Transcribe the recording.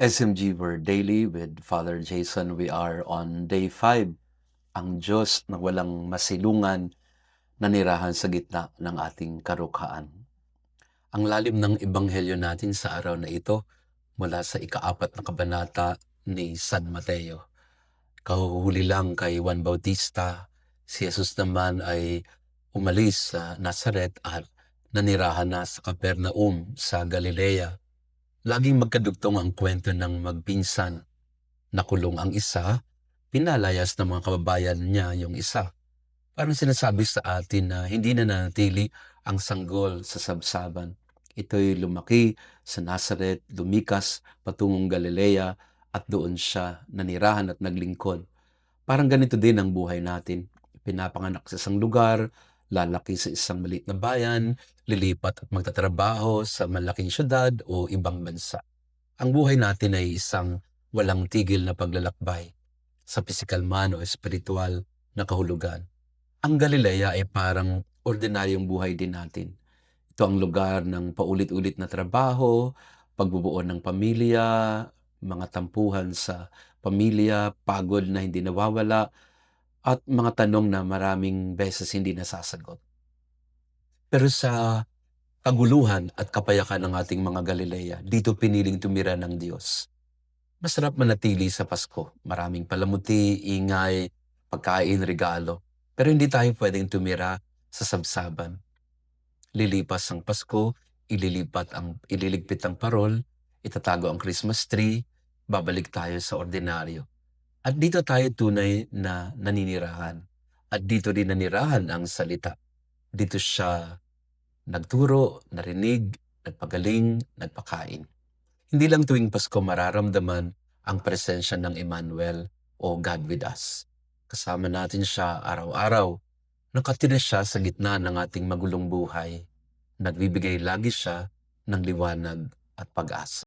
SMG Word Daily with Father Jason. We are on day 5. Ang Diyos na walang masilungan, nanirahan sa gitna ng ating karukhaan. Ang lalim ng ebanghelyo natin sa araw na ito mula sa ika-4 na kabanata ni San Mateo. Kahuhuli lang kay Juan Bautista, si Jesus naman ay umalis sa Nazaret at nanirahan na sa Capernaum sa Galilea. Laging magkadugtong ang kwento ng magpinsan. Nakulong ang isa, pinalayas ng mga kababayan niya yung isa. Parang sinasabi sa atin na hindi na nanatili ang sanggol sa sabsaban. Ito'y lumaki sa Nazaret, lumikas patungong Galilea at doon siya nanirahan at naglingkod. Parang ganito din ang buhay natin. Pinapanganak sa isang lugar, lalaki sa isang maliit na bayan, lilipat at magtatrabaho sa malaking syudad o ibang bansa. Ang buhay natin ay isang walang tigil na paglalakbay sa pisikal man o espiritual na kahulugan. Ang Galilea ay parang ordinaryong buhay din natin. Ito ang lugar ng paulit-ulit na trabaho, pagbubuo ng pamilya, mga tampuhan sa pamilya, pagod na hindi nawawala, at mga tanong na maraming beses hindi nasasagot. Pero sa kaguluhan at kapayakan ng ating mga Galilea, dito piniling tumira ng Diyos. Masarap manatili sa Pasko. Maraming palamuti, ingay, pagkain, regalo. Pero hindi tayo pwedeng tumira sa sabsaban. Lilipas ang Pasko, ililigpit ang parol, itatago ang Christmas tree, babalik tayo sa ordinaryo. At dito tayo tunay na naninirahan. At dito din nanirahan ang salita. Dito siya nagturo, narinig, nagpagaling, nagpakain. Hindi lang tuwing Pasko mararamdaman ang presensya ng Emmanuel o God with us. Kasama natin siya araw-araw. Nakatira siya sa gitna ng ating magulong buhay. Nagbibigay lagi siya ng liwanag at pag-asa.